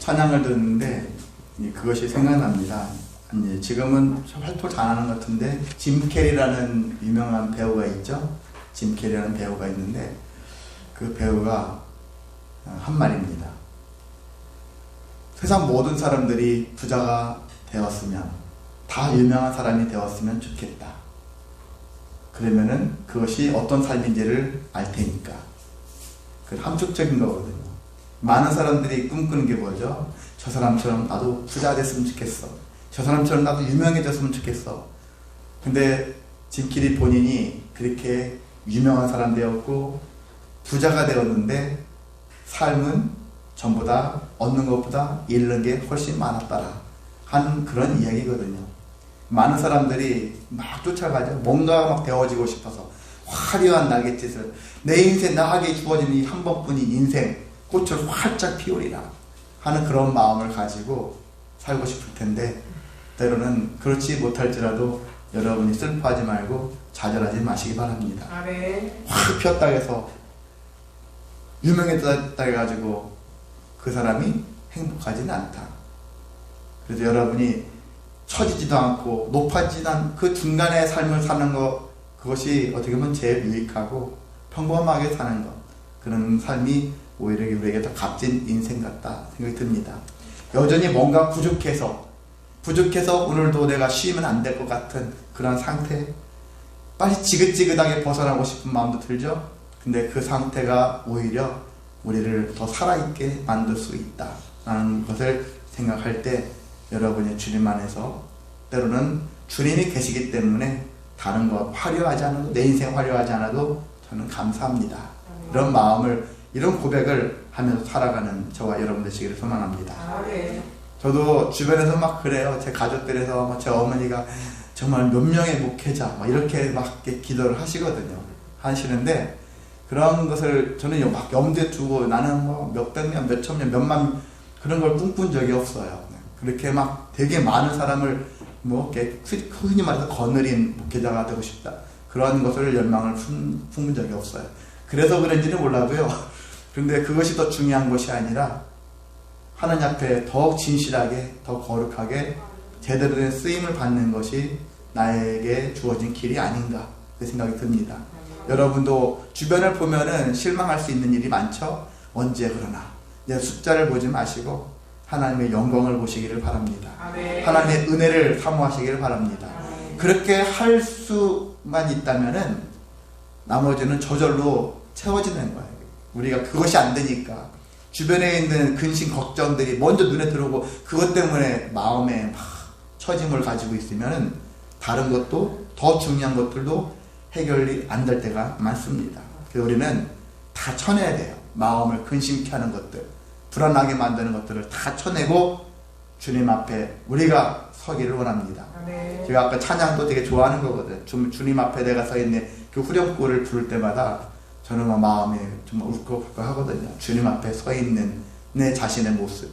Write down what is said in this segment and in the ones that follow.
찬양을 듣는데 그것이 생각납니다. 지금은 활동 잘하는 것 같은데 짐 캐리라는 유명한 배우가 있죠. 짐 캐리라는 배우가 있는데 그 배우가 한 말입니다. 세상 모든 사람들이 부자가 되었으면, 다 유명한 사람이 되었으면 좋겠다. 그러면은 그것이 어떤 삶인지를 알 테니까. 그 함축적인 거거든요. 많은 사람들이 꿈꾸는 게 뭐죠? 저 사람처럼 나도 부자 됐으면 좋겠어. 저 사람처럼 나도 유명해졌으면 좋겠어. 근데 짐 캐리 본인이 그렇게 유명한 사람 되었고 부자가 되었는데 삶은 전부 다 얻는 것보다 잃는 게 훨씬 많았더라 하는 그런 이야기거든요. 많은 사람들이 막 쫓아가죠. 뭔가 막 배워지고 싶어서 화려한 날갯짓을, 내 인생 나에게 주어진 이 한 번뿐인 인생 꽃을 활짝 피우리라 하는 그런 마음을 가지고 살고 싶을 텐데, 때로는 그렇지 못할지라도 여러분이 슬퍼하지 말고 좌절하지 마시기 바랍니다. 확 피었다 해서 유명해졌다 해가지고 그 사람이 행복하지는 않다. 그래서 여러분이 처지지도 않고 높아지지도 않은 그 중간의 삶을 사는 것, 그것이 어떻게 보면 제일 유익하고 평범하게 사는 것, 그런 삶이 오히려 우리에게 더 값진 인생 같다 생각이 듭니다. 여전히 뭔가 부족해서 오늘도 내가 쉬면 안 될 것 같은 그런 상태, 빨리 지긋지긋하게 벗어나고 싶은 마음도 들죠. 근데 그 상태가 오히려 우리를 더 살아있게 만들 수 있다라는 것을 생각할 때 여러분이 주님 안에서, 때로는 주님이 계시기 때문에 다른 것 화려하지 않아도, 내 인생 화려하지 않아도 저는 감사합니다. 이런 마음을, 이런 고백을 하면서 살아가는 저와 여러분 되시기를 소망합니다. 저도 주변에서 막 그래요. 제 가족들에서 제 어머니가 정말 몇 명의 목회자 막 이렇게 막 기도를 하시는데, 그런 것을 저는 막 염두에 두고 나는 뭐 몇백 명, 몇천 명, 몇만 그런 걸 꿈꾼 적이 없어요. 그렇게 막 되게 많은 사람을 뭐 이렇게 흔히 말해서 거느린 목회자가 되고 싶다, 그런 것을 열망을 품은 적이 없어요. 그래서 그런지는 몰라도요. 그런데 그것이 더 중요한 것이 아니라 하나님 앞에 더욱 진실하게, 더 거룩하게 제대로 된 쓰임을 받는 것이 나에게 주어진 길이 아닌가, 그 생각이 듭니다. 여러분도 주변을 보면은 실망할 수 있는 일이 많죠. 언제 그러나 내 숫자를 보지 마시고 하나님의 영광을 보시기를 바랍니다. 하나님의 은혜를 사모하시기를 바랍니다. 그렇게 할 수만 있다면은 나머지는 저절로 채워지는 거예요. 우리가 그것이 안 되니까 주변에 있는 근심 걱정들이 먼저 눈에 들어오고 그것 때문에 마음에 막 처짐을 가지고 있으면 다른 것도, 더 중요한 것들도 해결이 안 될 때가 많습니다. 그래서 우리는 다 쳐내야 돼요. 마음을 근심케 하는 것들, 불안하게 만드는 것들을 다 쳐내고 주님 앞에 우리가 서기를 원합니다. 제가 아까 찬양도 되게 좋아하는 거거든요. 주님 앞에 내가 서 있네, 그 후렴구를 부를 때마다 저는 마음이 정말 울컥울컥 하거든요. 주님 앞에 서 있는 내 자신의 모습.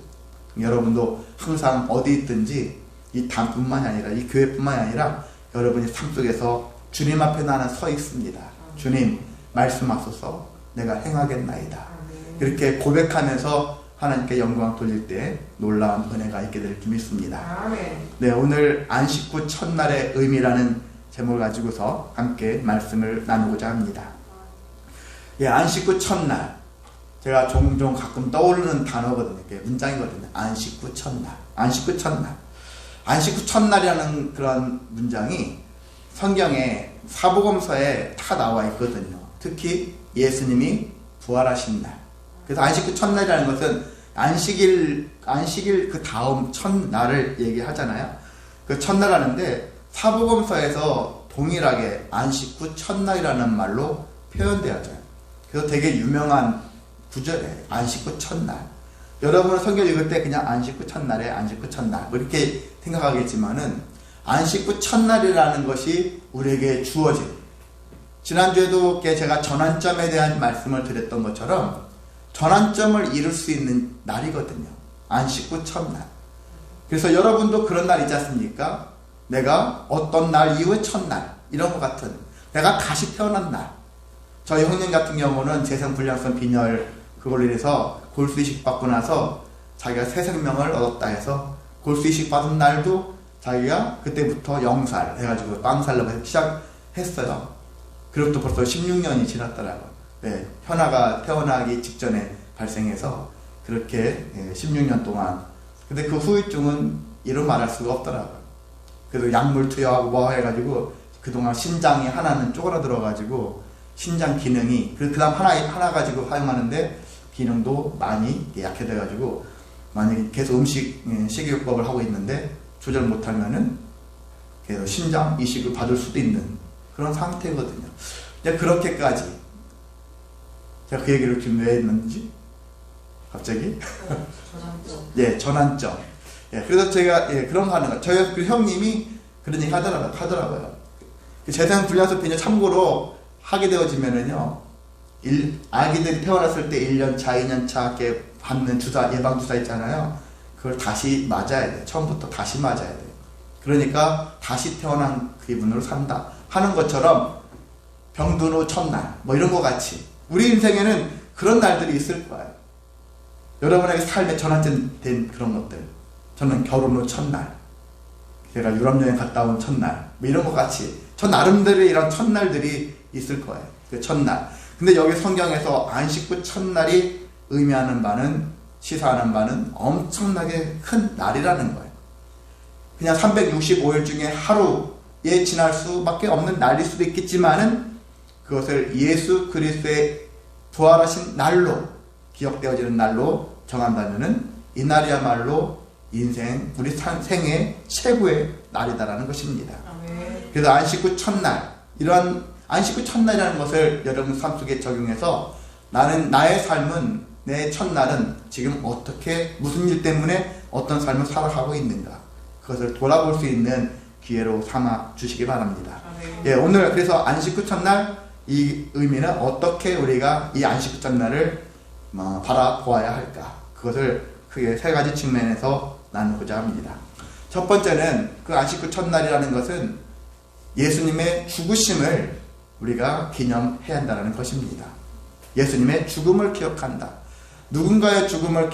여러분도 항상 어디 있든지 이 단뿐만이 아니라, 이 교회뿐만이 아니라 여러분의 삶 속에서 주님 앞에 나는 서 있습니다. 주님 말씀하소서, 내가 행하겠나이다. 이렇게 고백하면서 하나님께 영광 돌릴 때 놀라운 은혜가 있게 될 줄 믿습니다. 네, 오늘 안식 후 첫날의 의미라는 제목을 가지고서 함께 말씀을 나누고자 합니다. 예, 안식 후 첫날, 제가 종종 가끔 떠오르는 단어거든요. 문장이거든요. 안식 후 첫날, 안식 후 첫날. 안식 후 첫날이라는 그런 문장이 성경에 사복음서에 다 나와 있거든요. 특히 예수님이 부활하신 날. 그래서 안식 후 첫날이라는 것은 안식일 그 다음 첫날을 얘기하잖아요. 그 첫날 하는데 사복음서에서 동일하게 안식 후 첫날이라는 말로 표현되어져요. 그래서 되게 유명한 구절이에요. 안식 후 첫날. 여러분은 성경 읽을 때 그냥 안식 후 첫날에 안식 후 첫날 뭐 이렇게 생각하겠지만은 안식 후 첫날이라는 것이 우리에게 주어진, 지난주에도 제가 전환점에 대한 말씀을 드렸던 것처럼 전환점을 이룰 수 있는 날이거든요. 안식 후 첫날. 그래서 여러분도 그런 날 있지 않습니까? 내가 어떤 날 이후의 첫날, 이런 것 같은, 내가 다시 태어난 날. 저희 형님 같은 경우는 재생불량성 빈혈 그걸로 인해서 골수 이식 받고 나서 자기가 새 생명을 얻었다 해서 골수이식 받은 날도 자기가 그때부터 영살 해가지고 빵살로 시작했어요. 그로부터 벌써 16년이 지났더라고요. 네, 현아가 태어나기 직전에 발생해서 그렇게 16년 동안. 근데 그 후유증은 이루 말할 수가 없더라고요. 그래서 약물 투여하고 뭐 해가지고 그동안 신장이 하나는 쪼그라들어가지고 신장 기능이 그 다음 하나 가지고 사용하는데 기능도 많이 약해져가지고 만약에 계속 식이요법을 하고 있는데 조절 못하면은 계속 신장 이식을 받을 수도 있는 그런 상태거든요. 이제 그렇게까지 제가 그 얘기를 지금 왜 했는지 갑자기 전환점. 예, 전환점. 예, 그래서 제가 그런 거 하는 거예요. 저희 그 형님이 그런 얘기 하더라고요. 재생 불량소 비뇨 참고로 하게 되어지면은요, 아기들이 태어났을 때 1년 차, 2년 차 이렇게 받는 주사, 예방 주사 있잖아요. 그걸 다시 맞아야 돼요. 처음부터 다시 맞아야 돼요. 그러니까 다시 태어난 기분으로 산다 하는 것처럼 병든 후 첫날 뭐 이런 거 같이 우리 인생에는 그런 날들이 있을 거예요. 여러분에게 삶의 전환점 된 그런 것들. 저는 결혼 후 첫날, 제가 유럽 여행 갔다 온 첫날, 뭐 이런 것 같이 저 나름대로의 이런 첫날들이 있을 거예요. 그 첫날. 근데 여기 성경에서 안식 후 첫날이 의미하는 바는, 시사하는 바는 엄청나게 큰 날이라는 거예요. 그냥 365일 중에 하루에 지날 수밖에 없는 날일 수도 있겠지만은 그것을 예수 그리스도의 부활하신 날로 기억되어지는 날로 정한다면은 이 날이야말로 인생, 우리 생의 최고의 날이다라는 것입니다. 그래서 안식 후 첫날, 이런 안식 후 첫날이라는 것을 여러분 삶 속에 적용해서 나의 삶은, 내 첫날은 지금 어떻게, 무슨 일 때문에 어떤 삶을 살아가고 있는가, 그것을 돌아볼 수 있는 기회로 삼아 주시기 바랍니다. 예, 오늘 그래서 안식 후 첫날, 이 의미는 어떻게 우리가 이 안식 후 첫날을 바라보아야 할까, 그것을 크게 세 가지 측면에서 나누고자 합니다. 첫 번째는 그 안식 후 첫날이라는 것은 예수님의 죽으심을 우리가 기념해야 한다는 것입니다. 예수님의 죽음을 기억한다. 누군가의 죽음을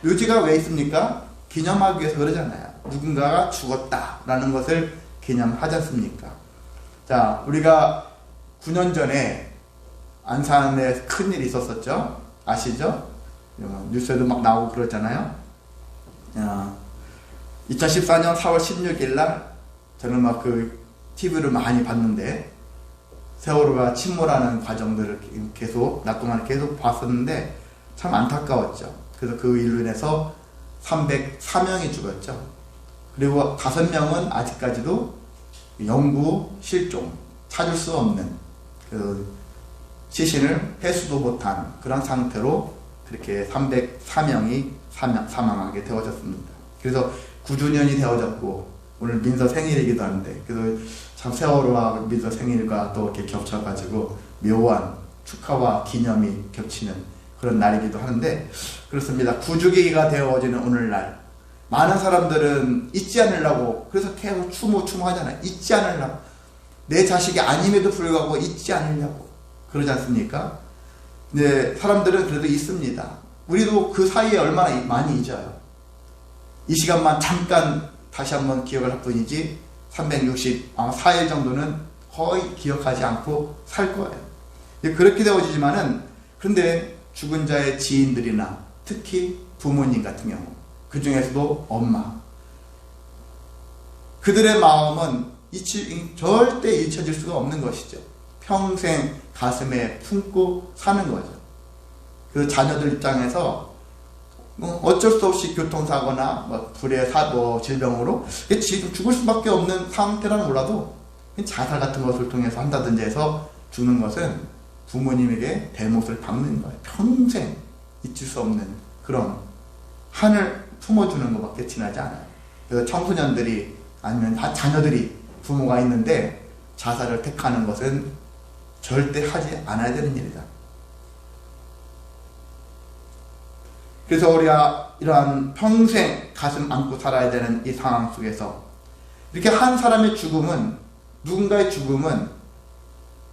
묘지가 왜 있습니까? 기념하기 위해서 그러잖아요. 누군가가 죽었다라는 것을 기념하지 않습니까? 자, 우리가 9년 전에 안산에 큰일이 있었었죠? 아시죠? 뉴스에도 막 나오고 그러잖아요. 2014년 4월 16일 날 저는 막 그 TV를 많이 봤는데 세월호가 침몰하는 과정들을 계속 낮 동안 계속 봤었는데 참 안타까웠죠. 그래서 그 일로 인해서 304명이 죽었죠. 그리고 5명은 아직까지도 영구 실종, 찾을 수 없는 그 시신을 회수도 못한 그런 상태로 그렇게 304명이 사망하게 되어졌습니다. 그래서 9주년이 되어졌고 오늘 민서 생일이기도 한데, 그래서 참 세월호와 민서 생일과 또 이렇게 겹쳐가지고 묘한 축하와 기념이 겹치는 그런 날이기도 하는데, 그렇습니다. 구주기가 되어지는 오늘날 많은 사람들은 잊지 않으려고 그래서 계속 추모하잖아요. 잊지 않으려고, 내 자식이 아님에도 불구하고 잊지 않으려고 그러지 않습니까? 네, 사람들은 그래도 있습니다. 우리도 그 사이에 얼마나 많이 잊어요. 이 시간만 잠깐 다시 한번 기억을 할 뿐이지 364일 정도는 거의 기억하지 않고 살 거예요. 그렇게 되어지지만은, 그런데 죽은 자의 지인들이나 특히 부모님 같은 경우, 그 중에서도 엄마, 그들의 마음은 절대 잊혀질 수가 없는 것이죠. 평생 가슴에 품고 사는 거죠. 그 자녀들 입장에서 어쩔 수 없이 교통사고나 불의 질병으로 지금 죽을 수밖에 없는 상태라는 몰라도 자살 같은 것을 통해서 한다든지 해서 죽는 것은 부모님에게 대못을 박는 거예요. 평생 잊을 수 없는 그런 한을 품어주는 것밖에 지나지 않아요. 그래서 청소년들이 아니면 자녀들이 부모가 있는데 자살을 택하는 것은 절대 하지 않아야 되는 일이다. 그래서 우리가 이러한 평생 가슴 안고 살아야 되는 이 상황 속에서 이렇게 한 사람의 죽음은, 누군가의 죽음은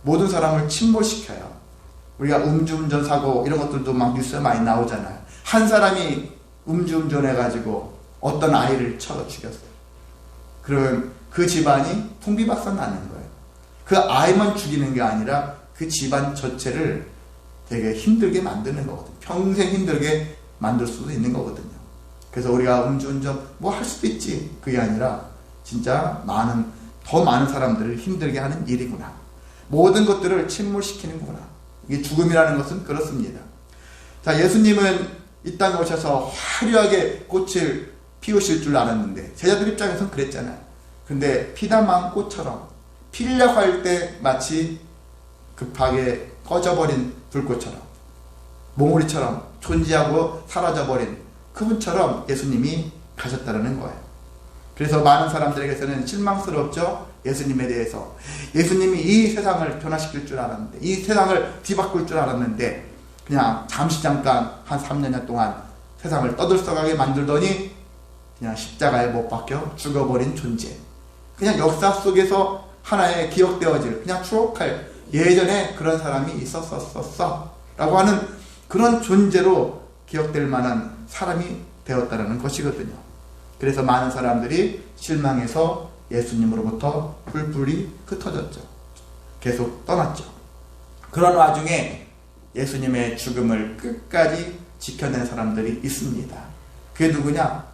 모든 사람을 침몰시켜요. 우리가 음주운전 사고 이런 것들도 막 뉴스에 많이 나오잖아요. 한 사람이 음주운전해가지고 어떤 아이를 쳐 죽였어요. 그러면 그 집안이 풍비박산 나는 거예요. 그 아이만 죽이는 게 아니라 그 집안 전체를 되게 힘들게 만드는 거거든요. 평생 힘들게 만들 수도 있는 거거든요. 그래서 우리가 음주운전 뭐 할 수도 있지, 그게 아니라 진짜 더 많은 사람들을 힘들게 하는 일이구나. 모든 것들을 침몰시키는구나. 이게 죽음이라는 것은 그렇습니다. 자, 예수님은 이 땅에 오셔서 화려하게 꽃을 피우실 줄 알았는데 제자들 입장에서는 그랬잖아요. 근데 피다만 꽃처럼 피려고 할 때 마치 급하게 꺼져버린 불꽃처럼, 몽우리처럼 존재하고 사라져버린 그분처럼 예수님이 가셨다는 거예요. 그래서 많은 사람들에게서는 실망스럽죠. 예수님에 대해서. 예수님이 이 세상을 변화시킬 줄 알았는데, 이 세상을 뒤바꿀 줄 알았는데 그냥 잠깐 한 3년 동안 세상을 떠들썩하게 만들더니 그냥 십자가에 못 박혀 죽어버린 존재. 그냥 역사 속에서 하나의 기억되어질, 그냥 추억할, 예전에 그런 사람이 있었었어 라고 하는 그런 존재로 기억될 만한 사람이 되었다는 것이거든요. 그래서 많은 사람들이 실망해서 예수님으로부터 불불이 흩어졌죠. 계속 떠났죠. 그런 와중에 예수님의 죽음을 끝까지 지켜낸 사람들이 있습니다. 그게 누구냐?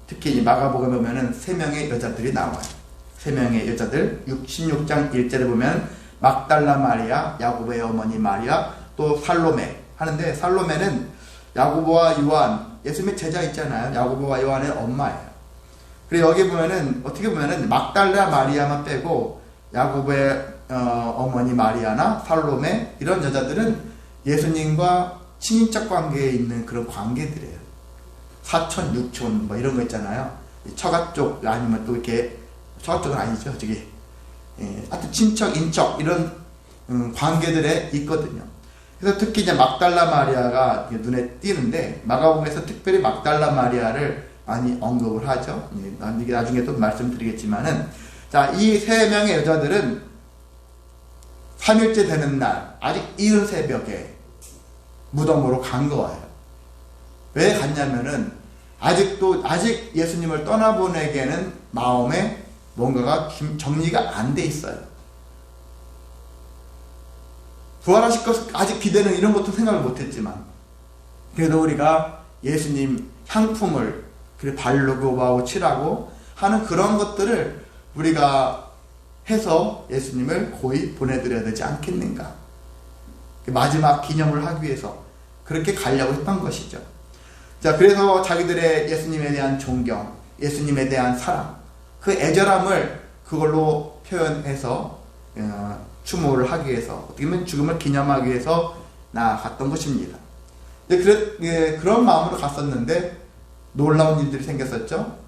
특히 이 마가복음에 보면은 3명의 여자들이 나와요. 3명의 여자들, 16장 1절에 보면 막달라 마리아, 야고보의 어머니 마리아, 또 살로메 하는데, 살로메는 야고보와 요한, 예수님의 제자 있잖아요. 야고보와 요한의 엄마예요. 그리고 여기 보면은 어떻게 보면은 막달라 마리아만 빼고 야고보의 어머니 마리아나 살로메 이런 여자들은 예수님과 친인척 관계에 있는 그런 관계들이에요. 사촌, 육촌 뭐 이런 거 있잖아요. 처가 쪽 아니면 또 이렇게 처가 쪽은 아니죠. 저기 하여튼 친척, 인척 이런 관계들에 있거든요. 그래서 특히 이제 막달라 마리아가 눈에 띄는데 마가복음에서 특별히 막달라 마리아를 많이 언급을 하죠. 이게 나중에 또 말씀드리겠지만은, 자, 이 3명의 여자들은 3일째 되는 날 아직 이른 새벽에 무덤으로 간 거예요. 왜 갔냐면은 아직 예수님을 떠나보내기에는 마음에 뭔가가 정리가 안 돼 있어요. 부활하실 것 아직 기대는 이런 것도 생각을 못했지만, 그래도 우리가 예수님 향품을 바르고 하고 칠하고 하는 그런 것들을 우리가 해서 예수님을 고이 보내드려야 되지 않겠는가. 마지막 기념을 하기 위해서 그렇게 가려고 했던 것이죠. 자, 그래서 자기들의 예수님에 대한 존경, 예수님에 대한 사랑, 그 애절함을 그걸로 표현해서 추모를 하기 위해서, 어떻게 보면 죽음을 기념하기 위해서 나아갔던 것입니다. 그런 마음으로 갔었는데 놀라운 일들이 생겼었죠.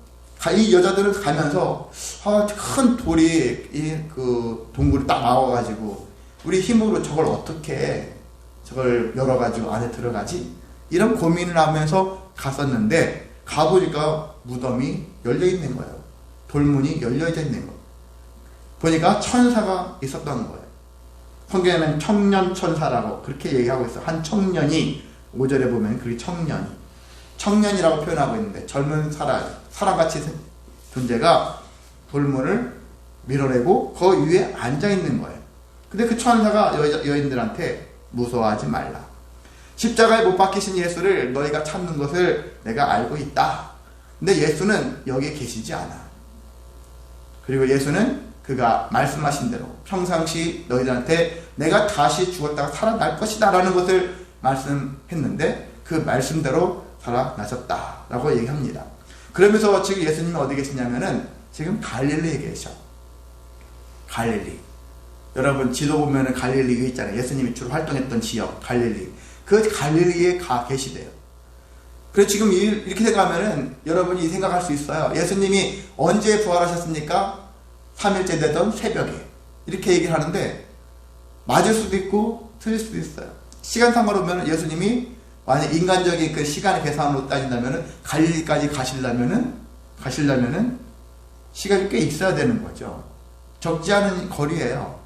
이 여자들은 가면서 큰 돌이 그 동굴이 딱 나와가지고 우리 힘으로 저걸 열어가지고 안에 들어가지? 이런 고민을 하면서 갔었는데 가보니까 무덤이 열려있는 거예요. 돌문이 열려져 있는 거예요. 보니까 천사가 있었던 거예요. 성경에는 청년천사라고 그렇게 얘기하고 있어요. 한 청년이 5절에 보면 그게 청년이라고 표현하고 있는데 젊은 사람같이 존재가 돌문을 밀어내고 그 위에 앉아있는 거예요. 근데 그 천사가 여인들한테 무서워하지 말라. 십자가에 못 박히신 예수를 너희가 찾는 것을 내가 알고 있다. 근데 예수는 여기에 계시지 않아. 그리고 예수는 그가 말씀하신 대로 평상시 너희들한테 내가 다시 죽었다가 살아날 것이다 라는 것을 말씀했는데 그 말씀대로 살아나셨다 라고 얘기합니다. 그러면서 지금 예수님은 어디 계시냐면은 지금 갈릴리에 계셔. 갈릴리. 여러분 지도 보면은 갈릴리 있잖아요. 예수님이 주로 활동했던 지역 갈릴리. 그 갈릴리에 가 계시대요. 그래서 지금 이렇게 생각하면은 여러분이 생각할 수 있어요. 예수님이 언제 부활하셨습니까? 3일째 되던 새벽에. 이렇게 얘기를 하는데 맞을 수도 있고 틀릴 수도 있어요. 시간 상관으로 보면 예수님이 만약 인간적인 그 시간의 계산으로 따진다면은 갈릴리까지 가시려면은 시간이 꽤 있어야 되는 거죠. 적지 않은 거리예요.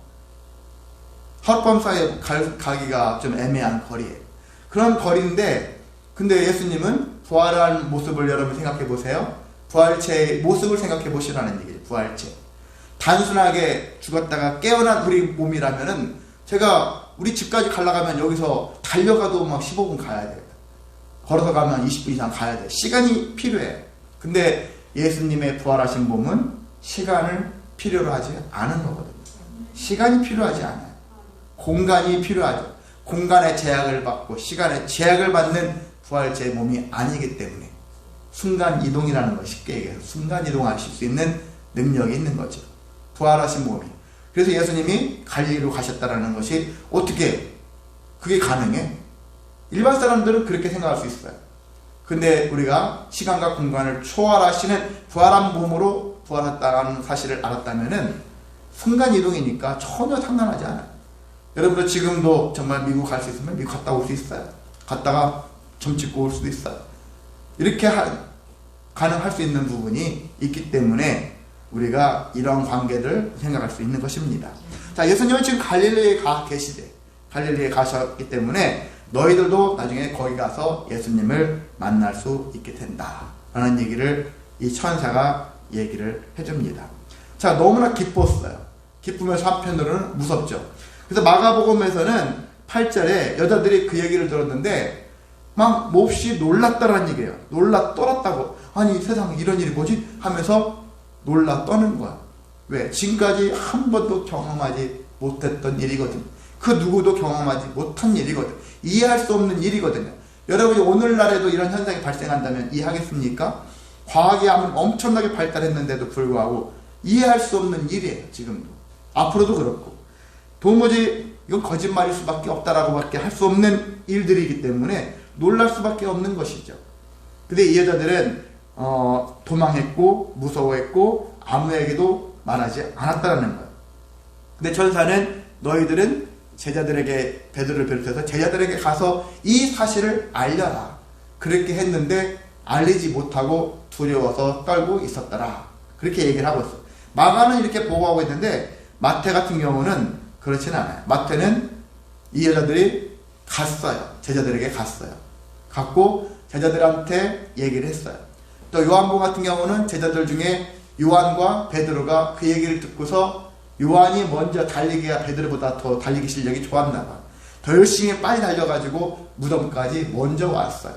하룻밤 사이에 가기가 좀 애매한 거리예요. 그런 거리인데 근데 예수님은 부활한 모습을 여러분 생각해 보세요. 부활체의 모습을 생각해 보시라는 얘기예요. 부활체. 단순하게 죽었다가 깨어난 우리 몸이라면은 제가 우리 집까지 가려면 여기서 달려가도 막 15분 가야 돼요. 걸어서 가면 20분 이상 가야 돼요. 시간이 필요해요. 근데 예수님의 부활하신 몸은 시간을 필요로 하지 않은 거거든요. 시간이 필요하지 않아요. 공간이 필요하죠. 공간의 제약을 받고 시간의 제약을 받는 부활체의 몸이 아니기 때문에 순간 이동이라는 걸 쉽게 얘기해서 순간 이동하실 수 있는 능력이 있는 거죠. 부활하신 몸이. 그래서 예수님이 갈릴리로 가셨다라는 것이 어떻게 그게 가능해? 일반 사람들은 그렇게 생각할 수 있어요. 근데 우리가 시간과 공간을 초월하시는 부활한 몸으로 부활했다는 사실을 알았다면은 순간 이동이니까 전혀 상관하지 않아요. 여러분도 지금도 정말 미국 갈 수 있으면 미국 갔다 올 수 있어요. 갔다가 점 찍고 올 수도 있어요. 이렇게 가능할 수 있는 부분이 있기 때문에 우리가 이런 관계를 생각할 수 있는 것입니다. 자, 예수님은 지금 갈릴리에 가 계시대. 갈릴리에 가셨기 때문에 너희들도 나중에 거기 가서 예수님을 만날 수 있게 된다 라는 얘기를 이 천사가 얘기를 해줍니다. 자, 너무나 기뻤어요. 기쁘면서 한편으로는 무섭죠. 그래서 마가복음에서는 8절에 여자들이 그 얘기를 들었는데 막 몹시 놀랐다라는 얘기예요. 놀라 떨었다고. 아니 세상에 이런 일이 뭐지? 하면서 놀라 떠는 거야. 왜? 지금까지 한 번도 경험하지 못했던 일이거든요. 그 누구도 경험하지 못한 일이거든. 이해할 수 없는 일이거든요. 여러분이 오늘날에도 이런 현상이 발생한다면 이해하겠습니까? 과학이 엄청나게 발달했는데도 불구하고 이해할 수 없는 일이에요. 지금도. 앞으로도 그렇고. 도무지 이건 거짓말일 수밖에 없다라고밖에 할 수 없는 일들이기 때문에 놀랄 수밖에 없는 것이죠. 근데 이 여자들은 도망했고 무서워했고 아무에게도 말하지 않았다는 거예요. 근데 천사는 너희들은 제자들에게 베드로를 비롯해서 제자들에게 가서 이 사실을 알려라. 그렇게 했는데 알리지 못하고 두려워서 떨고 있었더라. 그렇게 얘기를 하고 있어요. 마가는 이렇게 보고하고 있는데 마태 같은 경우는 그렇지는 않아요. 마태는 이 여자들이 갔어요. 제자들에게 갔어요. 갔고 제자들한테 얘기를 했어요. 또 요한복음 같은 경우는 제자들 중에 요한과 베드로가 그 얘기를 듣고서 요한이 먼저 달리기가 베드로보다 더 달리기 실력이 좋았나 봐. 더 열심히 빨리 달려가지고 무덤까지 먼저 왔어요.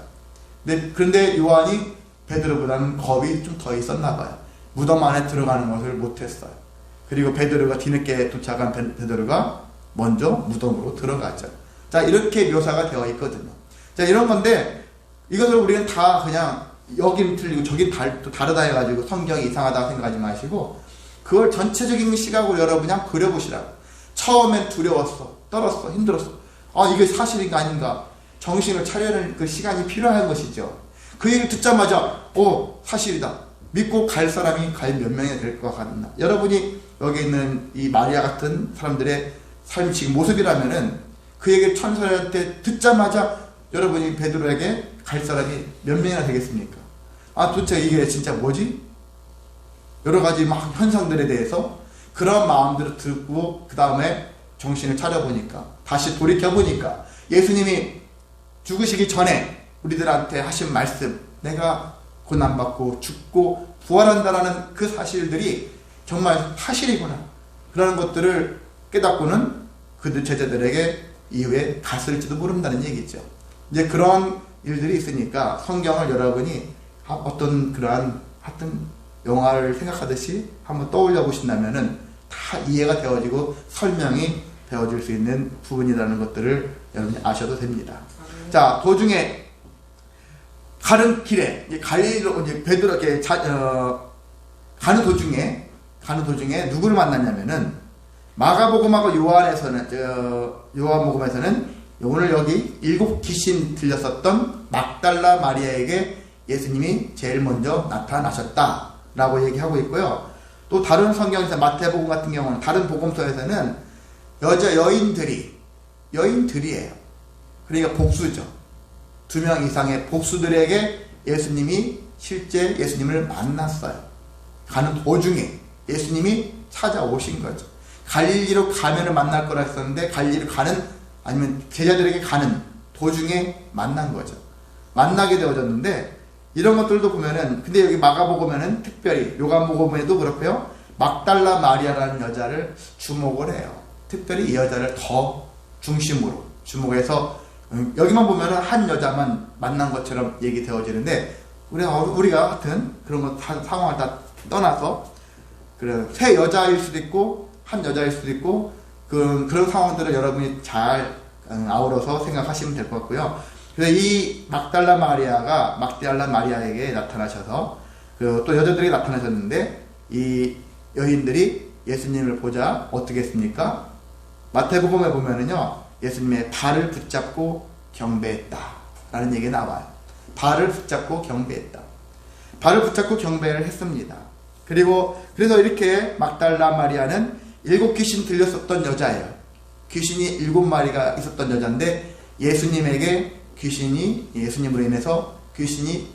그런데 요한이 베드로보다는 겁이 좀 더 있었나 봐요. 무덤 안에 들어가는 것을 못했어요. 그리고 베드로가 뒤늦게 도착한 베드로가 먼저 무덤으로 들어갔죠. 자, 이렇게 묘사가 되어 있거든요. 자, 이런 건데 이것을 우리는 다 그냥 여긴 틀리고 저긴 또 다르다 해가지고 성경이 이상하다고 생각하지 마시고 그걸 전체적인 시각으로 여러분이 그냥 그려보시라고. 처음엔 두려웠어, 떨었어, 힘들었어. 아, 이게 사실인가 아닌가 정신을 차려는 그 시간이 필요한 것이죠. 그 얘기를 듣자마자 사실이다. 믿고 갈 사람이 과연 몇 명이 될 것 같나. 여러분이 여기 있는 이 마리아 같은 사람들의 삶 지금 모습이라면은 그 얘기를 천사한테 듣자마자 여러분이 베드로에게 갈 사람이 몇 명이나 되겠습니까? 아, 도대체 이게 진짜 뭐지? 여러 가지 막 현상들에 대해서 그런 마음들을 듣고 그 다음에 정신을 차려보니까 다시 돌이켜보니까 예수님이 죽으시기 전에 우리들한테 하신 말씀, 내가 고난받고 죽고 부활한다라는 그 사실들이 정말 사실이구나. 그런 것들을 깨닫고는 그들 제자들에게 이후에 갔을지도 모른다는 얘기죠. 이제 그런 일들이 있으니까 성경을 여러분이 어떤 그러한 하여튼 영화를 생각하듯이 한번 떠올려 보신다면은 다 이해가 되어지고 설명이 되어질 수 있는 부분이라는 것들을 여러분이 아셔도 됩니다. 자, 도중에 가는 길에 갈릴리로 이제 베드로에게 가는 도중에 누구를 만났냐면은 마가복음하고 요한복음에서는 오늘 여기 7 귀신 들렸었던 막달라 마리아에게 예수님이 제일 먼저 나타나셨다라고 얘기하고 있고요. 또 다른 성경에서 마태복음 같은 경우는 다른 복음서에서는 여인들이에요. 그러니까 복수죠. 2명 이상의 복수들에게 예수님이 실제 예수님을 만났어요. 가는 도중에 예수님이 찾아오신 거죠. 갈릴리로 가면을 만날 거라 했었는데 갈릴리로 가는 아니면 제자들에게 가는 도중에 만난 거죠. 만나게 되어졌는데 이런 것들도 보면은, 근데 여기 마가복음에는 특별히, 요한복음에도 그렇고요, 막달라 마리아라는 여자를 주목을 해요. 특별히 이 여자를 더 중심으로 주목해서, 여기만 보면은 한 여자만 만난 것처럼 얘기되어지는데, 우리가 같은 그런 것 상황을 다 떠나서, 그래, 세 여자일 수도 있고 한 여자일 수도 있고, 그런 상황들을 여러분이 잘 아우러서 생각하시면 될 것 같고요. 그래서 이 막달라 마리아에게 나타나셔서, 또 여자들이 나타나셨는데, 이 여인들이 예수님을 보자 어떻게 했습니까? 마태복음에 보면은요, 예수님의 발을 붙잡고 경배했다 라는 얘기가 나와요. 발을 붙잡고 경배했다. 발을 붙잡고 경배를 했습니다. 그래서 이렇게 막달라 마리아는 7 귀신 들렸었던 여자예요. 귀신이 7마리가 있었던 여자인데, 예수님으로 인해서 귀신이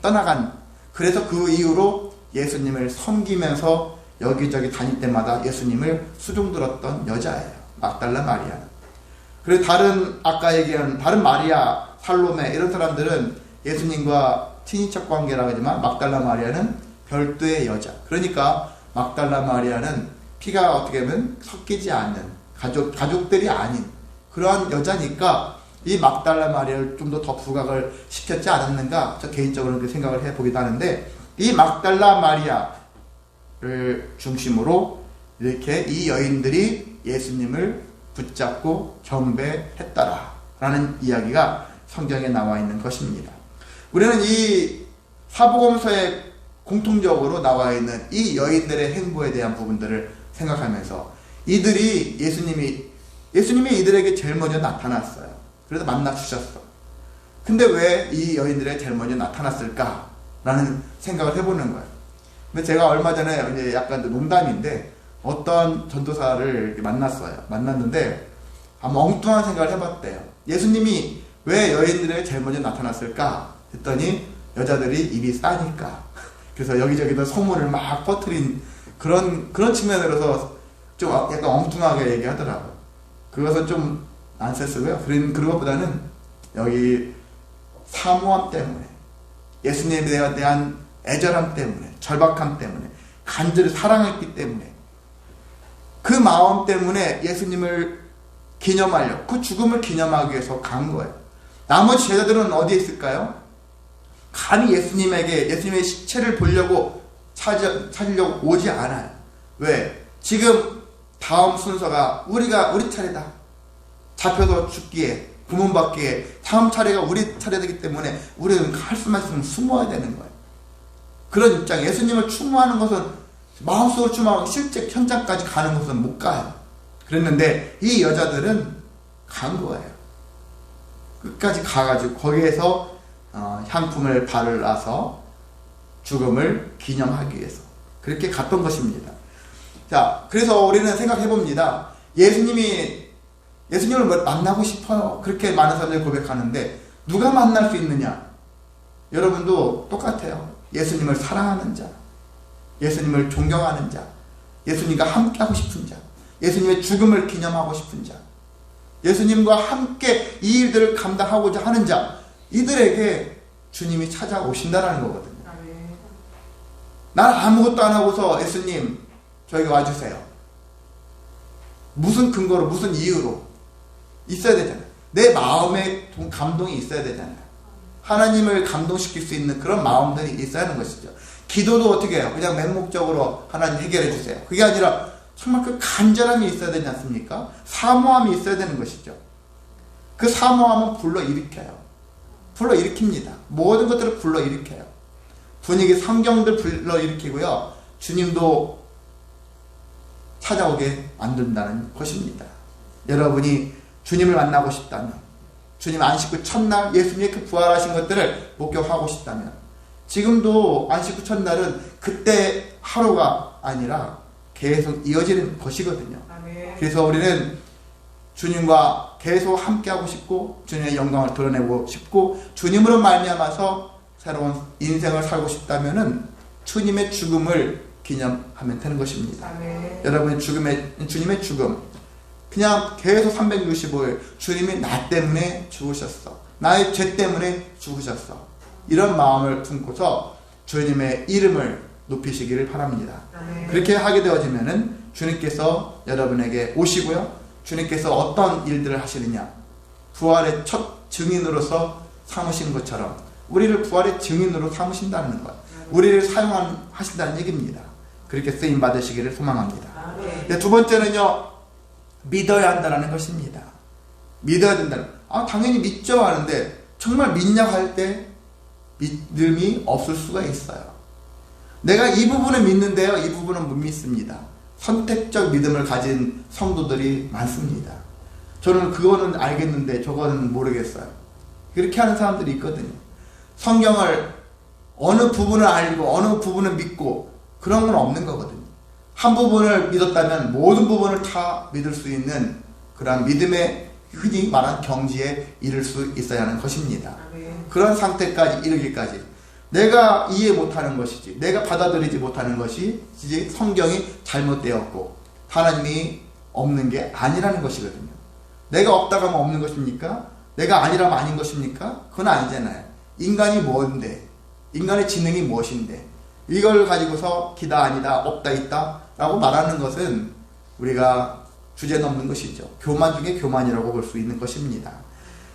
떠나간, 그래서 그 이후로 예수님을 섬기면서 여기저기 다닐 때마다 예수님을 수종들었던 여자예요. 막달라 마리아는. 그리고 아까 얘기한 다른 마리아, 살로메 이런 사람들은 예수님과 친인척 관계라고 하지만, 막달라 마리아는 별도의 여자. 그러니까 막달라 마리아는 피가 어떻게 보면 섞이지 않는, 가족들이 아닌 그러한 여자니까 이 막달라 마리아를 좀 더 부각을 시켰지 않았는가, 저 개인적으로 그렇게 생각을 해보기도 하는데, 이 막달라 마리아를 중심으로 이렇게 이 여인들이 예수님을 붙잡고 경배했다라 라는 이야기가 성경에 나와 있는 것입니다. 우리는 이 사복음서에 공통적으로 나와 있는 이 여인들의 행보에 대한 부분들을 생각하면서, 예수님이 이들에게 제일 먼저 나타났어요. 그래서 만나 주셨어. 근데 왜 이 여인들에게 제일 먼저 나타났을까? 라는 생각을 해보는 거예요. 근데 제가 얼마 전에 이제 약간 농담인데, 어떤 전도사를 이렇게 만났는데, 아마 엉뚱한 생각을 해봤대요. 예수님이 왜 여인들에게 제일 먼저 나타났을까? 했더니, 여자들이 입이 싸니까. 그래서 여기저기도 소문을 막 퍼뜨린 그런 측면으로서 좀 약간 엉뚱하게 얘기하더라고요. 그것은 좀 난센스고요. 그런 것보다는 여기 사모함 때문에, 예수님에 대한 애절함 때문에, 절박함 때문에, 간절히 사랑했기 때문에, 그 마음 때문에 예수님을 기념하려, 그 죽음을 기념하기 위해서 간 거예요. 나머지 제자들은 어디에 있을까요? 감히 예수님의 시체를 보려고 찾으려고 오지 않아요. 왜? 지금 다음 순서가 우리 차례다. 잡혀서 죽기에, 고문받기에 다음 차례가 우리 차례이기 때문에 우리는 할 수만 있으면 숨어야 되는 거예요. 그런 입장, 예수님을 추모하는 것은 마음속으로 추모하고 실제 현장까지 가는 것은 못 가요. 그랬는데 이 여자들은 간 거예요. 끝까지 가가지고 거기에서 향품을 발라서 죽음을 기념하기 위해서 그렇게 갔던 것입니다. 자, 그래서 우리는 생각해 봅니다. 예수님을 만나고 싶어요. 그렇게 많은 사람들이 고백하는데 누가 만날 수 있느냐? 여러분도 똑같아요. 예수님을 사랑하는 자, 예수님을 존경하는 자, 예수님과 함께하고 싶은 자, 예수님의 죽음을 기념하고 싶은 자, 예수님과 함께 이 일들을 감당하고자 하는 자, 이들에게 주님이 찾아오신다라는 거거든요. 난 아무것도 안 하고서 예수님 저에게 와주세요. 무슨 근거로, 무슨 이유로 있어야 되잖아요. 내 마음에 감동이 있어야 되잖아요. 하나님을 감동시킬 수 있는 그런 마음들이 있어야 하는 것이죠. 기도도 어떻게 해요? 그냥 맹목적으로 하나님 해결해 주세요. 그게 아니라 정말 그 간절함이 있어야 되지 않습니까? 사모함이 있어야 되는 것이죠. 그 사모함은 불러일으킵니다. 모든 것들을 불러일으켜요. 분위기, 성경들 불러일으키고요. 주님도 찾아오게 만든다는 것입니다. 여러분이 주님을 만나고 싶다면, 주님 안식 후 첫날 예수님의 그 부활하신 것들을 목격하고 싶다면, 지금도 안식 후 첫날은 그때 하루가 아니라 계속 이어지는 것이거든요. 그래서 우리는 주님과 계속 함께하고 싶고, 주님의 영광을 드러내고 싶고, 주님으로 말미암아서 새로운 인생을 살고 싶다면은 주님의 죽음을 기념하면 되는 것입니다. 여러분의 주님의 죽음, 그냥 계속 365일 주님이 나 때문에 죽으셨어, 나의 죄 때문에 죽으셨어, 이런 마음을 품고서 주님의 이름을 높이시기를 바랍니다. 그렇게 하게 되어지면은 주님께서 여러분에게 오시고요. 주님께서 어떤 일들을 하시느냐, 부활의 첫 증인으로서 삼으신 것처럼 우리를 부활의 증인으로 삼으신다는 것, 우리를 사용하신다는 얘기입니다. 그렇게 쓰임 받으시기를 소망합니다. 두 번째는요, 믿어야 한다는 것입니다. 믿어야 된다는. 당연히 믿죠 하는데 정말 믿냐고 할 때 믿음이 없을 수가 있어요. 내가 이 부분은 믿는데요, 이 부분은 못 믿습니다. 선택적 믿음을 가진 성도들이 많습니다. 저는 그거는 알겠는데 저거는 모르겠어요. 그렇게 하는 사람들이 있거든요. 성경을 어느 부분을 알고 어느 부분을 믿고 그런 건 없는 거거든요. 한 부분을 믿었다면 모든 부분을 다 믿을 수 있는 그런 믿음의 흔히 말한 경지에 이를 수 있어야 하는 것입니다. 그런 상태까지 이르기까지 내가 이해 못하는 것이지, 내가 받아들이지 못하는 것이 성경이 잘못되었고 하나님이 없는 게 아니라는 것이거든요. 내가 없다고 하면 없는 것입니까? 내가 아니라면 아닌 것입니까? 그건 아니잖아요. 인간이 뭔데? 인간의 지능이 무엇인데? 이걸 가지고서 기다 아니다, 없다 있다 라고 말하는 것은 우리가 주제 넘는 것이죠. 교만 중에 교만이라고 볼 수 있는 것입니다.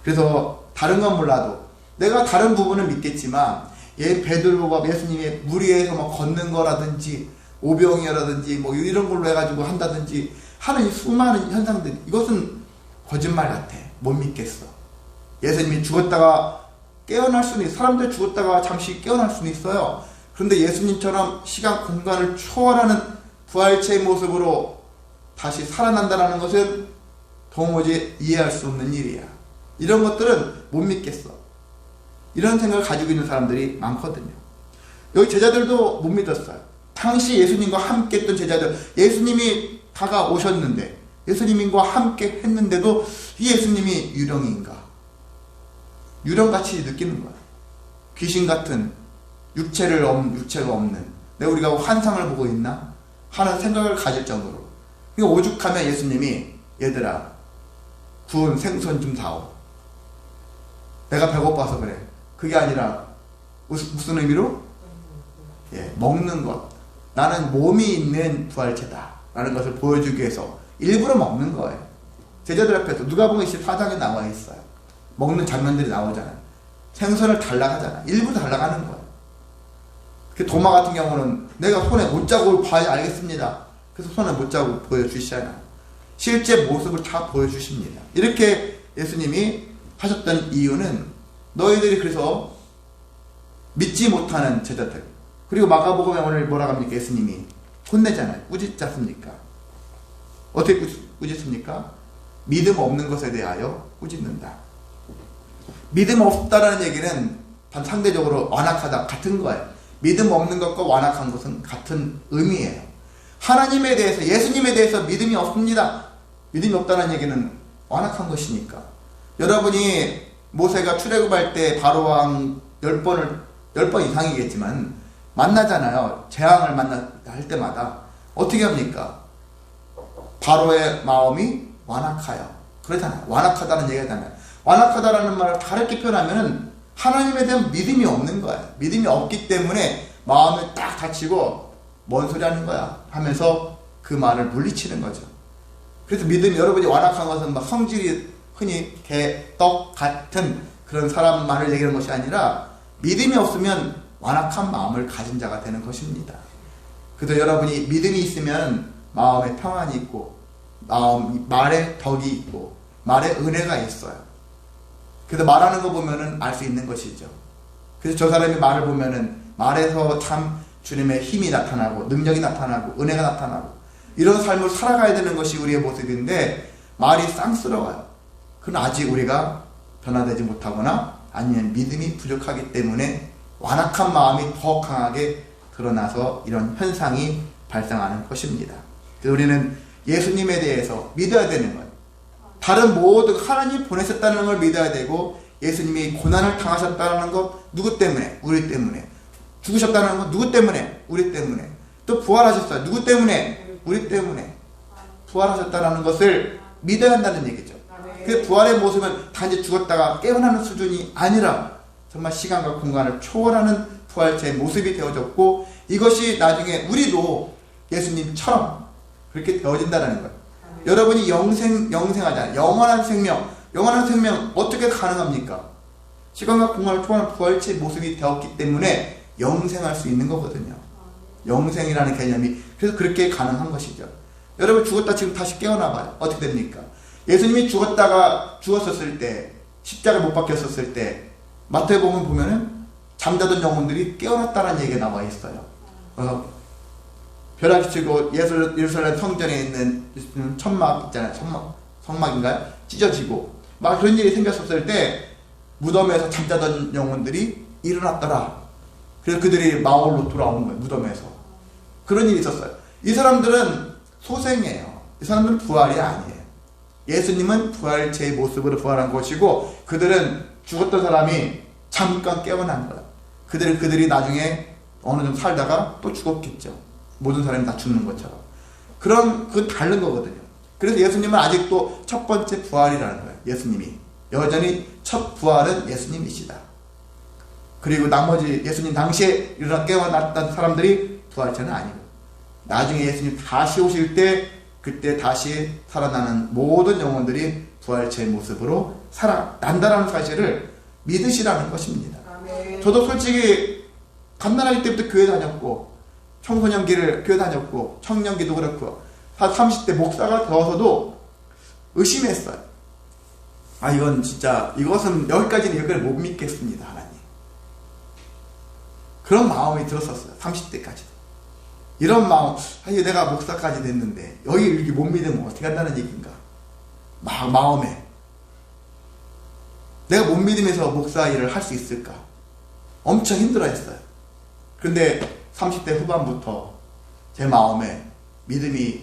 그래서 다른 건 몰라도 내가 다른 부분은 믿겠지만 베드로가 예수님의 물 위에서 뭐 걷는 거라든지 오병이라든지 뭐 이런 걸로 해가지고 한다든지 하는 이 수많은 현상들, 이것은 거짓말 같아. 못 믿겠어. 예수님이 죽었다가 깨어날 수는 있어요. 사람들 죽었다가 잠시 깨어날 수는 있어요. 그런데 예수님처럼 시간 공간을 초월하는 부활체의 모습으로 다시 살아난다는 것은 도무지 이해할 수 없는 일이야. 이런 것들은 못 믿겠어. 이런 생각을 가지고 있는 사람들이 많거든요. 여기 제자들도 못 믿었어요. 당시 예수님과 함께 했던 제자들, 예수님이 다가오셨는데 예수님과 함께 했는데도 이 예수님이 유령인가? 유령같이 느끼는 거야. 귀신 같은 육체가 없는, 내가 우리가 환상을 보고 있나? 하는 생각을 가질 정도로. 그러니까 오죽하면 예수님이 얘들아 구운 생선 좀 사오. 내가 배고파서 그래. 그게 아니라 무슨 의미로? 먹는 것. 나는 몸이 있는 부활체다 라는 것을 보여주기 위해서 일부러 먹는 거예요. 제자들 앞에서 누가복음 24장에 나와 있어요. 먹는 장면들이 나오잖아요. 생선을 달라고 하잖아요. 일부러 달라고 하는 거예요. 도마 같은 경우는 내가 손에 못자국을 봐야 알겠습니다. 그래서 손에 못자국을 보여주시잖아요. 실제 모습을 다 보여주십니다. 이렇게 예수님이 하셨던 이유는 너희들이 그래서 믿지 못하는 제자들, 그리고 마가복음에 오늘 뭐라고 합니까? 예수님이 혼내잖아요. 꾸짖지 않습니까? 어떻게 꾸짖습니까? 믿음 없는 것에 대하여 꾸짖는다. 믿음 없다라는 얘기는 상대적으로 완악하다 같은 거예요. 믿음 없는 것과 완악한 것은 같은 의미예요. 하나님에 대해서, 예수님에 대해서 믿음이 없습니다. 믿음이 없다는 얘기는 완악한 것이니까. 여러분이 모세가 출애굽할 때 바로왕 10번 이상이겠지만 만나잖아요. 재앙을 할 때마다 어떻게 합니까? 바로의 마음이 완악하여. 그러잖아요. 완악하다는 얘기잖아요. 완악하다라는 말을 다르게 표현하면은 하나님에 대한 믿음이 없는 거야. 믿음이 없기 때문에 마음이 딱 닫히고 뭔 소리 하는 거야 하면서 그 말을 물리치는 거죠. 그래서 믿음이, 여러분이 완악한 것은 막 성질이 흔히 개떡 같은 그런 사람만을 얘기하는 것이 아니라 믿음이 없으면 완악한 마음을 가진 자가 되는 것입니다. 그래서 여러분이 믿음이 있으면 마음에 평안이 있고 말에 덕이 있고 말에 은혜가 있어요. 그래서 말하는 거 보면은 알 수 있는 것이죠. 그래서 저 사람이 말을 보면은 말에서 참 주님의 힘이 나타나고 능력이 나타나고 은혜가 나타나고 이런 삶을 살아가야 되는 것이 우리의 모습인데 말이 쌍스러워요. 그건 아직 우리가 변화되지 못하거나 아니면 믿음이 부족하기 때문에 완악한 마음이 더 강하게 드러나서 이런 현상이 발생하는 것입니다. 그래서 우리는 예수님에 대해서 믿어야 되는 거예요. 다른 모든, 하나님 보내셨다는 걸 믿어야 되고, 예수님이 고난을 당하셨다는 것 누구 때문에? 우리 때문에. 죽으셨다는 것 누구 때문에? 우리 때문에. 또 부활하셨어요. 누구 때문에? 우리 때문에. 부활하셨다는 것을 믿어야 한다는 얘기죠. 그 부활의 모습은 단지 죽었다가 깨어나는 수준이 아니라 정말 시간과 공간을 초월하는 부활체의 모습이 되어졌고, 이것이 나중에 우리도 예수님처럼 그렇게 되어진다는 거예요. 여러분이 영생하잖아요. 영원한 생명 어떻게 가능합니까? 시간과 공간을 초월하는 부활체의 모습이 되었기 때문에 영생할 수 있는 거거든요. 영생이라는 개념이 그래서 그렇게 가능한 것이죠. 여러분 죽었다 지금 다시 깨어나봐요. 어떻게 됩니까? 예수님이 죽었었을 때, 십자가 못 박혔었을 때 마태복음 보면은 잠자던 영혼들이 깨어났다는 얘기가 나와 있어요. 벼락이 치고 예루살렘 성전에 있는 천막 있잖아요. 성막인가요? 찢어지고 막 그런 일이 생겼었을 때 무덤에서 잠자던 영혼들이 일어났더라. 그래서 그들이 마을로 돌아온 거예요. 무덤에서. 그런 일이 있었어요. 이 사람들은 소생이에요. 이 사람들은 부활이 아니에요. 예수님은 부활체의 모습으로 부활한 것이고, 그들은 죽었던 사람이 잠깐 깨어난 거예요. 그들이 나중에 어느 정도 살다가 또 죽었겠죠. 모든 사람이 다 죽는 것처럼. 그건 다른 거거든요. 그래서 예수님은 아직도 첫 번째 부활이라는 거예요. 예수님이. 여전히 첫 부활은 예수님이시다. 그리고 나머지 예수님 당시에 깨어났던 사람들이 부활체는 아니고, 나중에 예수님 다시 오실 때 그때 다시 살아나는 모든 영혼들이 부활체의 모습으로 살아난다는 사실을 믿으시라는 것입니다. 아멘. 저도 솔직히 갓난아기 때부터 교회 다녔고, 청소년기를 교회 다녔고, 청년기도 그렇고, 한 30대 목사가 되어서도 의심했어요. 이것은 여기까지는 못 믿겠습니다, 하나님. 그런 마음이 들었었어요. 30대까지도. 이런 마음, 내가 목사까지 됐는데 여기 이렇게 못 믿으면 어떻게 한다는 얘기인가? 마음에 내가 못 믿으면서 목사 일을 할 수 있을까? 엄청 힘들어했어요. 근데 30대 후반부터 제 마음에 믿음이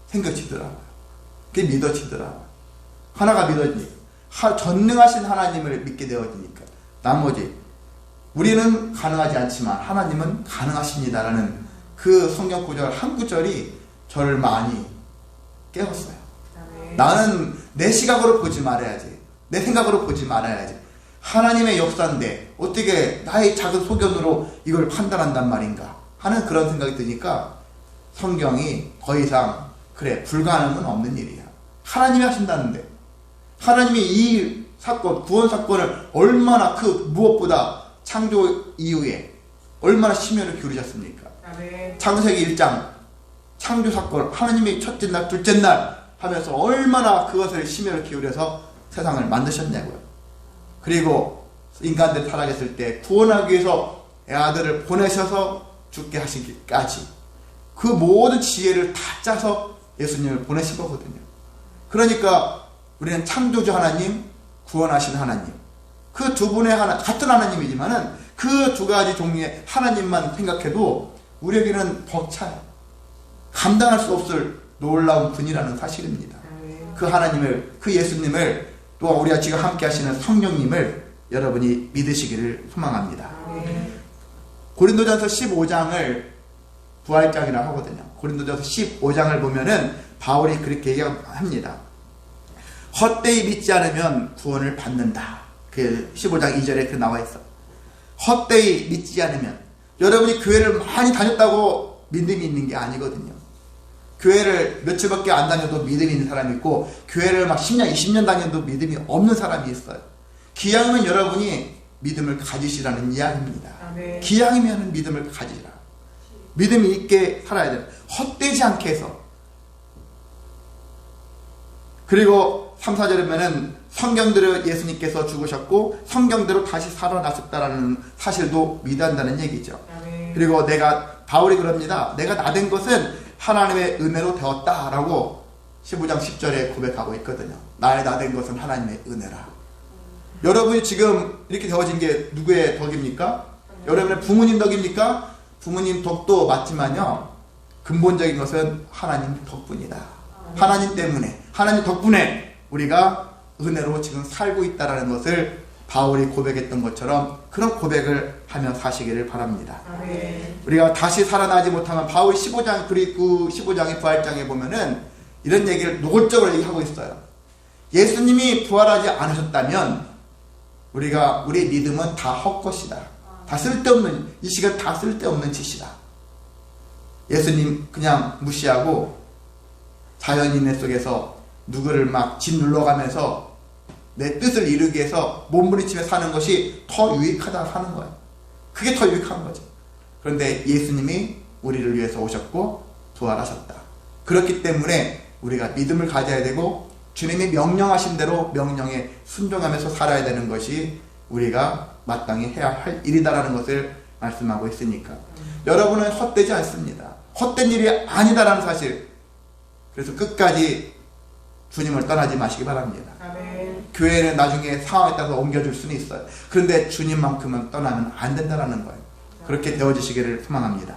생겨지더라고요. 그게 믿어지더라고요. 하나가 믿어지니까, 전능하신 하나님을 믿게 되어지니까 나머지 우리는 가능하지 않지만 하나님은 가능하십니다라는 그 성경 구절 한 구절이 저를 많이 깨웠어요. 나는 내 시각으로 보지 말아야지, 내 생각으로 보지 말아야지. 하나님의 역사인데 어떻게 나의 작은 소견으로 이걸 판단한단 말인가 하는 그런 생각이 드니까 성경이 더 이상 불가능은 없는 일이야. 하나님이 하신다는데, 하나님이 이 사건, 구원 사건을 얼마나 무엇보다 창조 이후에 얼마나 심혈을 기울이셨습니까? 창세기 1장 창조 사건, 하나님이 첫째 날 둘째 날 하면서 얼마나 그것을 심혈을 기울여서 세상을 만드셨냐고요. 그리고 인간들 타락했을 때 구원하기 위해서 아들을 보내셔서 죽게 하시기까지 그 모든 지혜를 다 짜서 예수님을 보내신 거거든요. 그러니까 우리는 창조주 하나님, 구원하신 하나님, 그 두 분의 같은 하나님이지만은 그 두 가지 종류의 하나님만 생각해도 우리에게는 벅차요. 감당할 수 없을 놀라운 분이라는 사실입니다. 그 하나님을, 그 예수님을, 또 우리가 지금 함께 하시는 성령님을 여러분이 믿으시기를 소망합니다. 고린도전서 15장을 부활장이라고 하거든요. 고린도전서 15장을 보면은 바울이 그렇게 얘기합니다. 헛되이 믿지 않으면 구원을 받는다. 그 15장 2절에 나와 있어. 헛되이 믿지 않으면, 여러분이 교회를 많이 다녔다고 믿음이 있는 게 아니거든요. 교회를 며칠밖에 안 다녀도 믿음이 있는 사람이 있고, 교회를 막 10년, 20년 다녀도 믿음이 없는 사람이 있어요. 기왕이면 여러분이 믿음을 가지시라는 이야기입니다. 아멘. 기왕이면 믿음을 가지라. 믿음이 있게 살아야 돼요. 헛되지 않게 해서. 그리고 3, 4절에 보면은 성경대로 예수님께서 죽으셨고 성경대로 다시 살아나셨다라는 사실도 믿어야 한다는 얘기죠. 아멘. 그리고 바울이 그럽니다. 내가 나된 것은 하나님의 은혜로 되었다라고 15장 10절에 고백하고 있거든요. 나의 나된 것은 하나님의 은혜라. 여러분이 지금 이렇게 되어진 게 누구의 덕입니까? 여러분의 부모님 덕입니까? 부모님 덕도 맞지만요, 근본적인 것은 하나님 덕분이다. 하나님 때문에, 하나님 덕분에 우리가 은혜로 지금 살고 있다는 것을 바울이 고백했던 것처럼 그런 고백을 하며 사시기를 바랍니다. 아멘. 우리가 다시 살아나지 못하면 바울이 15장, 그리고 15장의 부활장에 보면은 이런 얘기를 노골적으로 얘기하고 있어요. 예수님이 부활하지 않으셨다면 우리의 믿음은 다 헛것이다. 다 쓸데없는, 이 시간 다 쓸데없는 짓이다. 예수님 그냥 무시하고 자연인의 속에서 누구를 막 짓눌러가면서 내 뜻을 이루기 위해서 몸부림치며 사는 것이 더 유익하다 하는 거예요. 그게 더 유익한 거죠. 그런데 예수님이 우리를 위해서 오셨고 부활하셨다. 그렇기 때문에 우리가 믿음을 가져야 되고 주님이 명령하신 대로 명령에 순종하면서 살아야 되는 것이 우리가 마땅히 해야 할 일이다라는 것을 말씀하고 있으니까 여러분은 헛되지 않습니다. 헛된 일이 아니다라는 사실. 그래서 끝까지 주님을 떠나지 마시기 바랍니다. 아멘. 교회는 나중에 상황에 따라서 옮겨줄 수는 있어요. 그런데 주님만큼은 떠나면 안 된다라는 거예요. 그렇게 되어지시기를 소망합니다.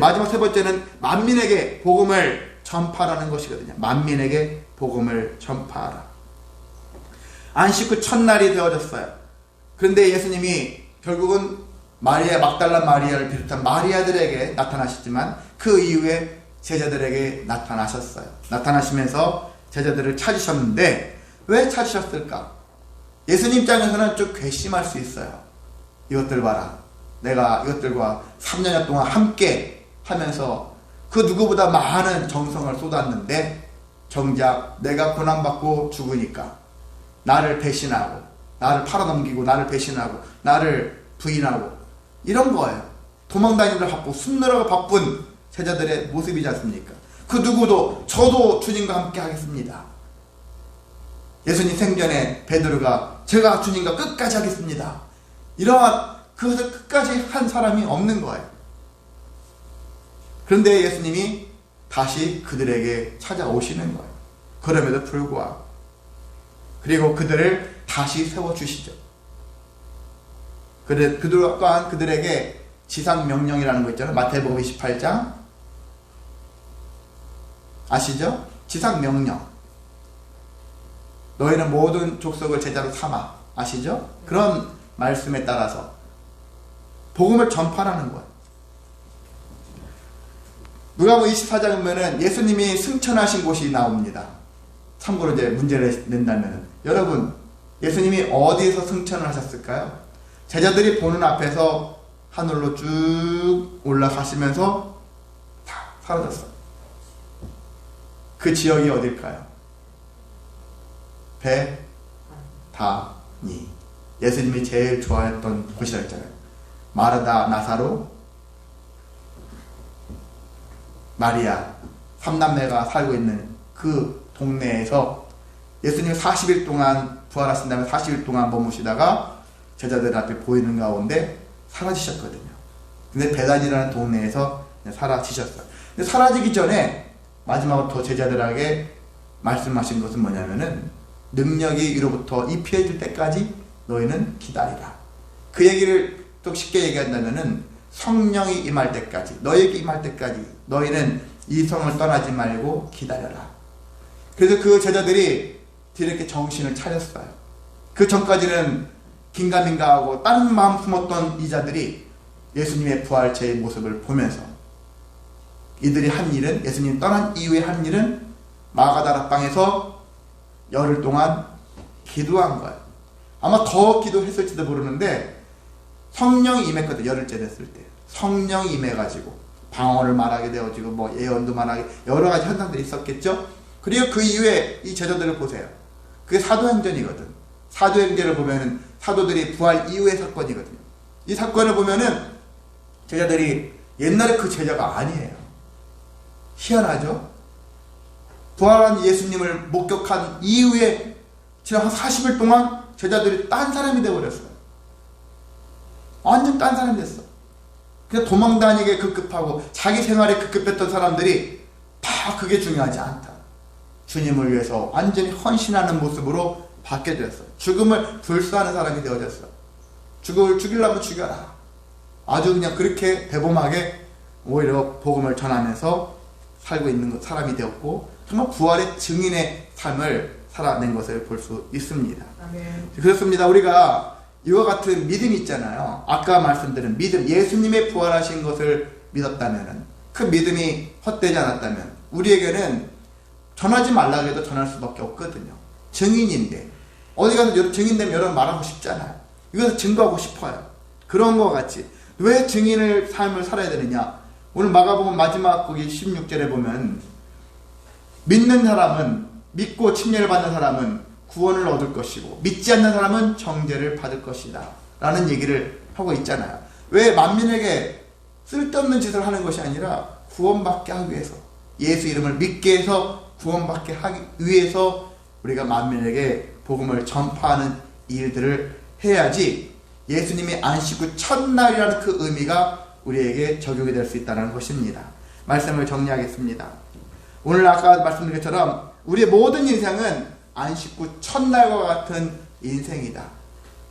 마지막 세 번째는 만민에게 복음을 전파하라는 것이거든요. 만민에게 복음을 전파하라. 안식 후 첫날이 되어졌어요. 그런데 예수님이 결국은 마리아, 막달라 마리아를 비롯한 마리아들에게 나타나셨지만 그 이후에 제자들에게 나타나셨어요. 나타나시면서 제자들을 찾으셨는데 왜 찾으셨을까? 예수님 입장에서는 좀 괘씸할 수 있어요. 이것들 봐라. 내가 이것들과 3년 동안 함께 하면서 그 누구보다 많은 정성을 쏟았는데 정작 내가 고난받고 죽으니까 나를 배신하고 나를 팔아넘기고 나를 배신하고 나를 부인하고 이런 거예요. 도망다니느라 바쁘고 숨느라고 바쁜 제자들의 모습이지 않습니까? 그 누구도 저도 주님과 함께 하겠습니다. 예수님 생전에 베드로가 제가 주님과 끝까지 하겠습니다. 이러한 그것을 끝까지 한 사람이 없는 거예요. 그런데 예수님이 다시 그들에게 찾아오시는 거예요. 그럼에도 불구하고. 그리고 그들을 다시 세워주시죠. 그 또한 그들에게 지상명령이라는 거 있잖아요. 마태복음 28장 아시죠? 지상명령. 너희는 모든 족속을 제자로 삼아. 아시죠? 그런 말씀에 따라서 복음을 전파하는 거예요. 누가복음 24장에 보면은 예수님이 승천하신 곳이 나옵니다. 참고로 이제 문제를 낸다면 여러분 예수님이 어디에서 승천을 하셨을까요? 제자들이 보는 앞에서 하늘로 쭉 올라가시면서 다 사라졌어요. 그 지역이 어딜까요? 베다니. 예수님이 제일 좋아했던 곳이라 했잖아요. 마르다, 나사로, 마리아, 삼남매가 살고 있는 그 동네에서 예수님 40일 동안 부활하신 다음에 40일 동안 머무시다가 제자들 앞에 보이는 가운데 사라지셨거든요. 근데 베단이라는 동네에서 사라지셨어요. 근데 사라지기 전에 마지막으로 더 제자들에게 말씀하신 것은 뭐냐면은 능력이 위로부터 입혀질 때까지 너희는 기다리라. 그 얘기를 또 쉽게 얘기한다면은 성령이 임할 때까지, 너희에게 임할 때까지 너희는 이 성을 떠나지 말고 기다려라. 그래서 그 제자들이 이렇게 정신을 차렸어요. 그 전까지는 긴가민가하고 다른 마음 품었던 이 자들이 예수님의 부활체의 모습을 보면서 이들이 한 일은, 예수님 떠난 이후에 한 일은 마가다라 방에서 열흘 동안 기도한 거예요. 아마 더 기도했을지도 모르는데 성령이 임했거든요. 열흘째 됐을 때 성령이 임해가지고 방언을 말하게 되어지고 뭐 예언도 말하게 여러 가지 현상들이 있었겠죠. 그리고 그 이후에 이 제자들을 보세요. 그게 사도행전이거든. 사도행전을 보면은 사도들이 부활 이후의 사건이거든요. 이 사건을 보면은 제자들이 옛날에 그 제자가 아니에요. 희한하죠? 부활한 예수님을 목격한 이후에 지난 한 40일 동안 제자들이 딴 사람이 되어버렸어요. 완전 딴 사람이 됐어. 그냥 도망다니게 급급하고 자기 생활에 급급했던 사람들이 다 그게 중요하지 않다. 주님을 위해서 완전히 헌신하는 모습으로 바뀌게 됐어요. 죽음을 불사하는 사람이 되어졌어요. 죽이려면 죽여라. 아주 그냥 그렇게 대범하게 오히려 복음을 전하면서 살고 있는 사람이 되었고 정말 부활의 증인의 삶을 살아낸 것을 볼 수 있습니다. 아멘. 그렇습니다. 우리가 이와 같은 믿음이 있잖아요. 아까 말씀드린 믿음, 예수님의 부활하신 것을 믿었다면 그 믿음이 헛되지 않았다면 우리에게는 전하지 말라고 해도 전할 수밖에 없거든요. 증인인데 어디 가서 증인되면 여러분 말하고 싶잖아요. 이것을 증거하고 싶어요. 그런 것 같이 왜 증인을 삶을 살아야 되느냐. 오늘 마가복음 마지막 거기 16절에 보면 믿는 사람은, 믿고 침례를 받는 사람은 구원을 얻을 것이고 믿지 않는 사람은 정죄를 받을 것이다 라는 얘기를 하고 있잖아요. 왜 만민에게 쓸데없는 짓을 하는 것이 아니라 구원받게 하기 위해서, 예수 이름을 믿게 해서 구원받게 하기 위해서 우리가 만민에게 복음을 전파하는 일들을 해야지 예수님이 안식 후 첫날이라는 그 의미가 우리에게 적용이 될 수 있다는 것입니다. 말씀을 정리하겠습니다. 오늘 아까 말씀드린 것처럼 우리의 모든 인생은 안식 후 첫날과 같은 인생이다.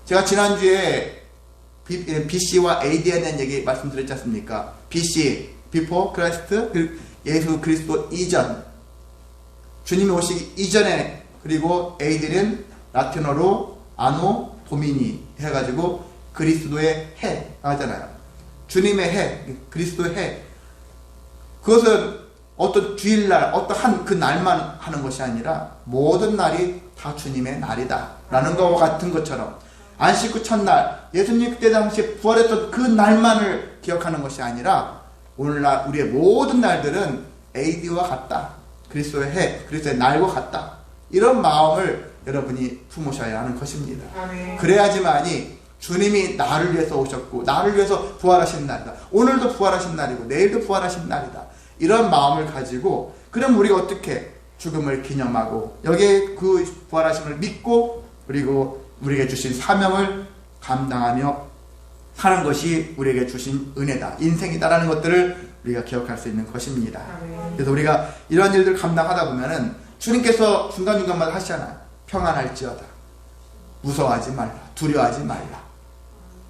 제가 지난주에 BC와 AD에 대한 얘기 말씀드렸지 않습니까? BC, Before Christ, 예수 그리스도 이전, 주님이 오시기 이전에, 그리고 AD는 라틴어로 아노 도미니 해가지고 그리스도의 해 하잖아요. 주님의 해, 그리스도의 해. 그것은 어떤 주일날, 어떤 그 날만 하는 것이 아니라 모든 날이 다 주님의 날이다 라는 것과 같은 것처럼 안식 후 첫날, 예수님 그때 당시에 부활했던 그 날만을 기억하는 것이 아니라 오늘날 우리의 모든 날들은 AD와 같다. 그리스도의 해, 그리스도의 날과 같다. 이런 마음을 여러분이 품으셔야 하는 것입니다. 아멘. 그래야지만이 주님이 나를 위해서 오셨고 나를 위해서 부활하신 날이다. 오늘도 부활하신 날이고 내일도 부활하신 날이다. 이런 마음을 가지고, 그럼 우리가 어떻게 죽음을 기념하고 여기에 그 부활하심을 믿고 그리고 우리에게 주신 사명을 감당하며 사는 것이 우리에게 주신 은혜다, 인생이다라는 것들을 우리가 기억할 수 있는 것입니다. 그래서 우리가 이런 일들을 감당하다 보면은 주님께서 중간중간마다 하시잖아요. 평안할지어다, 무서워하지 말라, 두려워하지 말라,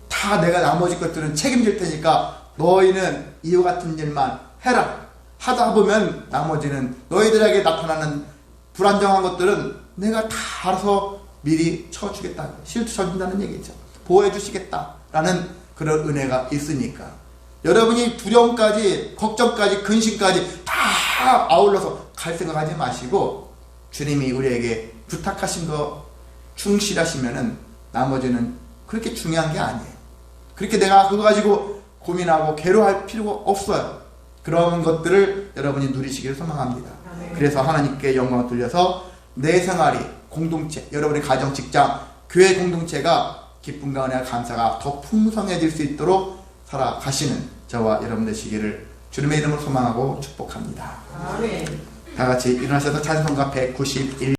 다 내가 나머지 것들은 책임질 테니까 너희는 이와 같은 일만 해라. 하다 보면 나머지는 너희들에게 나타나는 불안정한 것들은 내가 다 알아서 미리 쳐주겠다, 실드 쳐준다는 얘기죠. 보호해 주시겠다라는 그런 은혜가 있으니까 여러분이 두려움까지, 걱정까지, 근심까지 다 아울러서 갈 생각하지 마시고 주님이 우리에게 부탁하신 거 충실하시면은 나머지는 그렇게 중요한 게 아니에요. 그렇게 내가 그거 가지고 고민하고 괴로워할 필요가 없어요. 그런 것들을 여러분이 누리시기를 소망합니다. 그래서 하나님께 영광을 돌려서 내 생활이, 공동체, 여러분의 가정, 직장, 교회 공동체가 기쁨과 은혜와 감사가 더 풍성해질 수 있도록 살아가시는 저와 여러분 되시기를 주님의 이름으로 소망하고 축복합니다. 아멘. 다 같이 일어나셔서 찬송가 191